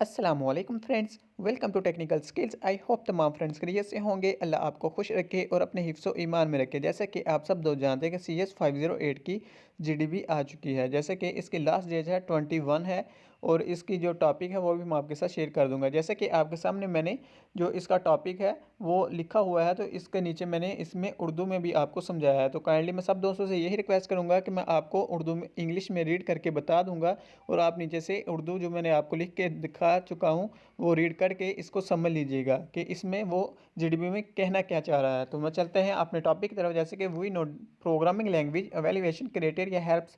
अस्सलामुअलैकुम friends, welcome to technical skills. I hope तमाम friends खैरियत से होंगे। अल्लाह आपको खुश रखे और अपने हिफ्ज़ व ईमान में रखे। जैसे कि आप सब लोग जानते हैं कि CS 508 की GDP आ चुकी है। जैसे कि इसकी लास्ट डेट है 21 है और इसकी जो टॉपिक है वो भी मैं आपके साथ शेयर कर दूंगा। जैसे कि आपके सामने मैंने जो इसका टॉपिक है वो लिखा हुआ है, तो इसके नीचे मैंने इसमें उर्दू में भी आपको समझाया है। तो काइंडली मैं सब दोस्तों से यही रिक्वेस्ट करूँगा कि मैं आपको उर्दू में इंग्लिश में रीड करके बता दूंगा और आप नीचे से उर्दू जो मैंने आपको लिख के दिखा चुका हूँ वो रीड करके इसको समझ लीजिएगा कि इसमें वो GDP में कहना क्या चाह रहा है। तो मैं चलते हैं अपने टॉपिक की तरफ। जैसे कि we know programming language evaluation criteria helps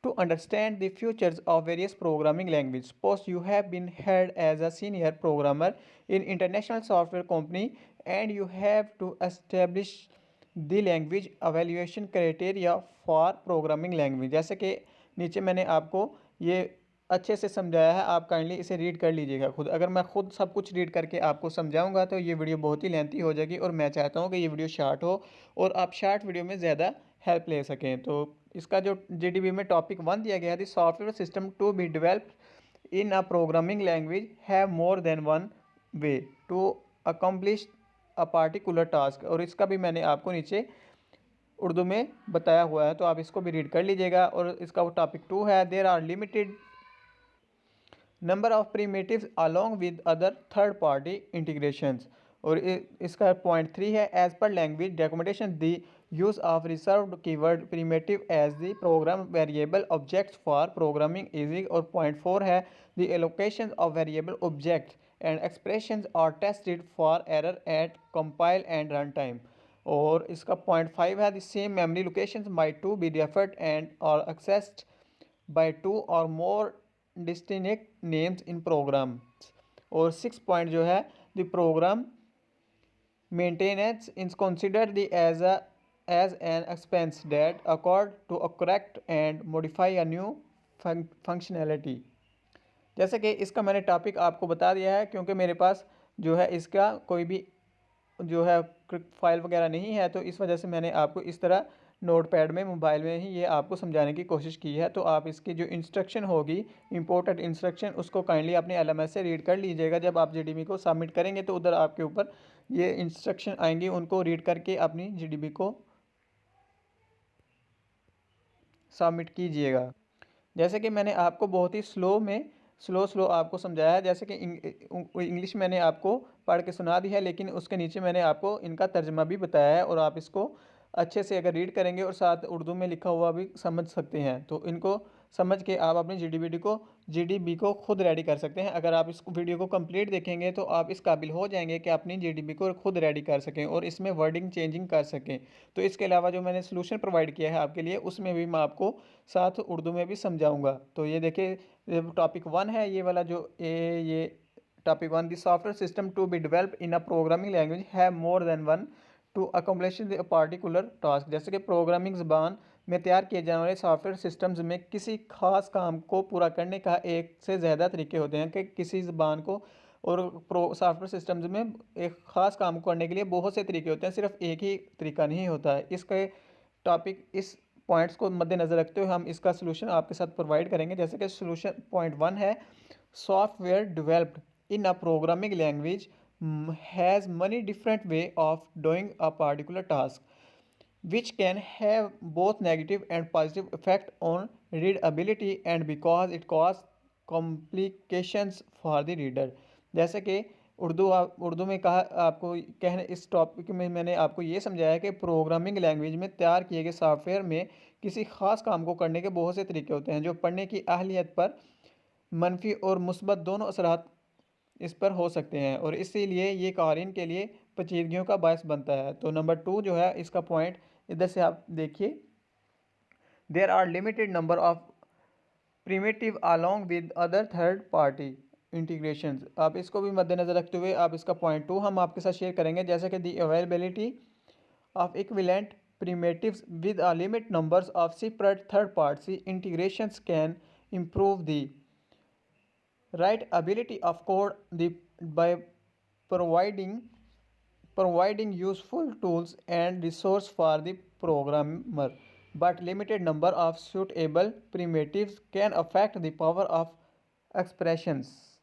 to understand the futures of various programming languages. Suppose you have been hired as a senior programmer in international software company and you have to establish the language evaluation criteria for programming language। जैसे कि नीचे मैंने आपको ये अच्छे से समझाया है, आप काइंडली इसे रीड कर लीजिएगा खुद। अगर मैं खुद सब कुछ रीड करके आपको समझाऊंगा तो ये वीडियो बहुत ही लेंथी हो जाएगी और मैं चाहता हूँ कि ये वीडियो शार्ट हो और आप शार्ट वीडियो में ज़्यादा हेल्प ले सकें। तो इसका जो GDP में टॉपिक 1 दिया गया है, the software system to be developed in a programming language have more than one way to accomplish a particular task. और इसका भी मैंने आपको नीचे उर्दू में बताया हुआ है, तो आप इसको भी रीड कर लीजिएगा। और इसका वो टॉपिक 2 है, there are limited number of primitives along with other third party integrations. और इसका पॉइंट 3 है, as per language documentation the use of reserved keyword primitive as the program variable objects for programming easy. और point 4 है, the allocation of variable objects and expressions are tested for error at compile and run time. और इसका point 5 है, the same memory locations might to be referred and और accessed by two or more distinct names in programs। और 6 point जो है, the program maintenance is considered the as an expense that occurred to correct and modify a new functionality। जैसे कि इसका मैंने topic आपको बता दिया है, क्योंकि मेरे पास जो है इसका कोई भी जो है फाइल वगैरह नहीं है, तो इस वजह से मैंने आपको इस तरह नोट पैड में मोबाइल में ही ये आपको समझाने की कोशिश की है। तो आप इसकी जो इंस्ट्रक्शन होगी, इम्पोर्टेंट इंस्ट्रक्शन, उसको काइंडली अपने LMS से रीड कर लीजिएगा। जब आप GDP को सबमिट करेंगे तो उधर आपके ऊपर ये इंस्ट्रक्शन आएंगी, उनको रीड करके अपनी GDP को सबमिट कीजिएगा। जैसे कि मैंने आपको बहुत ही स्लो आपको समझाया है। जैसे कि इंग्लिश मैंने आपको पढ़ के सुना दी है, लेकिन उसके नीचे मैंने आपको इनका तर्जमा भी बताया है और आप इसको अच्छे से अगर रीड करेंगे और साथ उर्दू में लिखा हुआ भी समझ सकते हैं, तो इनको समझ के आप अपनी GDP को खुद रेडी कर सकते हैं। अगर आप इस वीडियो को कंप्लीट देखेंगे तो आप इस काबिल हो जाएंगे कि अपनी GDP को खुद रेडी कर सकें और इसमें वर्डिंग चेंजिंग कर सकें। तो इसके अलावा जो मैंने सोल्यूशन प्रोवाइड किया है आपके लिए, उसमें भी मैं आपको साथ उर्दू में भी समझाऊंगा। तो ये देखिए, टॉपिक 1 है ये वाला, जो ये topic 1, the software system to be develop in a programming language have more than one to accomplish the particular task. जैसे कि प्रोग्रामिंग ज़बान में तैयार किए जाने वाले सॉफ्टवेयर सिस्टम्स में किसी खास काम को पूरा करने का एक से ज़्यादा तरीके होते हैं कि किसी ज़बान को और सॉफ्टवेयर सिस्टम्स में एक ख़ास काम को करने के लिए बहुत से तरीके होते हैं, सिर्फ एक ही तरीका नहीं होता है। इसके टॉपिक इस पॉइंट्स को मद्देनज़र रखते हुए हम इसका सोल्यूशन आपके साथ प्रोवाइड करेंगे। जैसे कि सोल्यूशन पॉइंट 1 है, software developed in a programming language has many different way of doing a particular task which can have both negative and positive effect on readability and because it causes complications for the reader। जैसे कि उर्दू में कहा आपको कहने इस topic में मैंने आपको ये समझाया कि प्रोग्रामिंग लैंग्वेज में तैयार किए गए सॉफ्टवेयर में किसी ख़ास काम को करने के बहुत से तरीके होते हैं जो पढ़ने की अहलियत पर मनफी और मुस्बत दोनों असरात इस पर हो सकते हैं और इसीलिए ये कारीन के लिए पेचीदगियों का बायस बनता है। तो नंबर 2 जो है, इसका पॉइंट इधर से आप देखिए, there are limited number of primitive along with other third party integrations. आप इसको भी मद्देनज़र रखते हुए आप इसका पॉइंट 2 हम आपके साथ शेयर करेंगे। जैसे कि the availability of equivalent primitives with a limit numbers of separate third party integrations can improve the writability of code by providing useful tools and resource for the programmer, but limited number of suitable primitives can affect the power of expressions।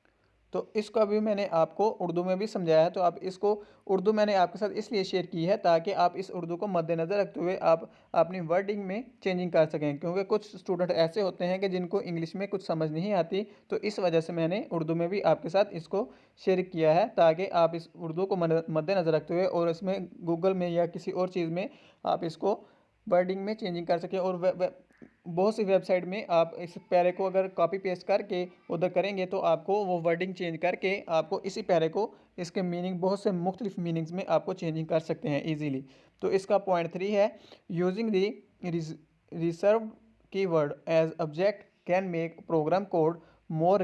तो इसका भी मैंने आपको उर्दू में भी समझाया है, तो आप इसको उर्दू मैंने आपके साथ इसलिए शेयर की है ताकि आप इस उर्दू को मद्देनज़र रखते हुए आप अपनी वर्डिंग में चेंजिंग कर सकें, क्योंकि कुछ स्टूडेंट ऐसे होते हैं कि जिनको इंग्लिश में कुछ समझ नहीं आती। तो इस वजह से मैंने उर्दू में भी आपके साथ इसको शेयर किया है ताकि आप इस उर्दू को मद्देनज़र रखते हुए और इसमें गूगल में या किसी और चीज़ में आप इसको वर्डिंग में चेंजिंग कर सकें। और बहुत सी वेबसाइट में आप इस पैरे को अगर कॉपी पेस्ट करके उधर करेंगे तो आपको वो वर्डिंग चेंज करके आपको इसी पैरे को इसके मीनिंग बहुत से मुख्तलिफ मीनिंग्स में आपको चेंजिंग कर सकते हैं ईजीली। तो इसका पॉइंट 3 है, using the reserve keyword as object can make program code more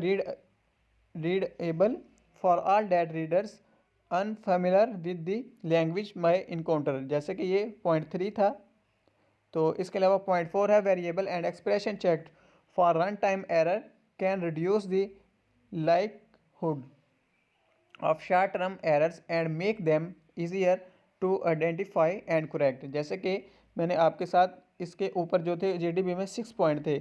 readable for all that readers unfamiliar with the language may encounter. जैसे कि ये पॉइंट 3 था। तो इसके अलावा पॉइंट 4 है, variable and expression check for run time error can reduce the likelihood of short term errors and make them easier to identify and correct. जैसे कि मैंने आपके साथ इसके ऊपर जो थे जीडीबी में 6 पॉइंट थे,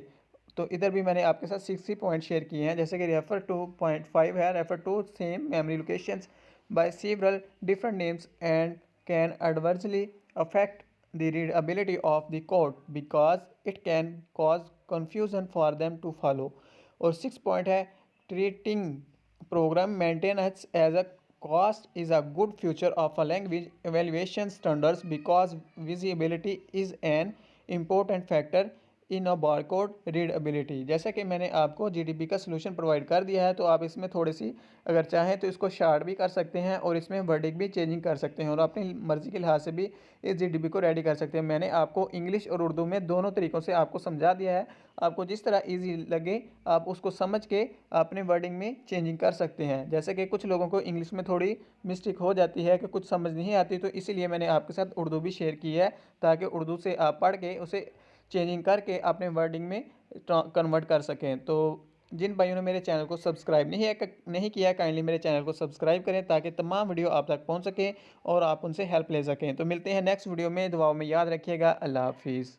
तो इधर भी मैंने आपके साथ 6 ही पॉइंट शेयर किए हैं। जैसे कि रेफर टू पॉइंट 5 है, refer to same memory locations by several different names and can adversely affect the readability of the code because it can cause confusion for them to follow। और 6 point है, treating program maintenance as a cost is a good feature of a language evaluation standards because visibility is an important factor in a barcode readability. जैसा कि मैंने आपको GDP का solution provide कर दिया है, तो आप इसमें थोड़ी सी अगर चाहें तो इसको शार्ट भी कर सकते हैं और इसमें वर्डिंग भी चेंजिंग कर सकते हैं और अपनी मर्ज़ी के लिहाज से भी इस जीडीपी को रेडी कर सकते हैं। मैंने आपको इंग्लिश और उर्दू में दोनों तरीक़ों से आपको समझा दिया है। आपको जिस तरह ईजी लगे आप उसको समझ के अपने वर्डिंग में चेंजिंग कर सकते हैं। जैसे कि कुछ लोगों को इंग्लिश में थोड़ी मिस्टेक हो जाती है कि कुछ समझ नहीं आती, तो इसीलिए मैंने आपके साथ उर्दू भी शेयर की है ताकि उर्दू से आप पढ़ के उसे चेंजिंग करके अपने वर्डिंग में कन्वर्ट कर सकें। तो जिन भाइयों ने मेरे चैनल को सब्सक्राइब नहीं किया, काइंडली मेरे चैनल को सब्सक्राइब करें ताकि तमाम वीडियो आप तक पहुंच सकें और आप उनसे हेल्प ले सकें। तो मिलते हैं नेक्स्ट वीडियो में, दुआओं में याद रखिएगा। अल्लाह हाफिज़।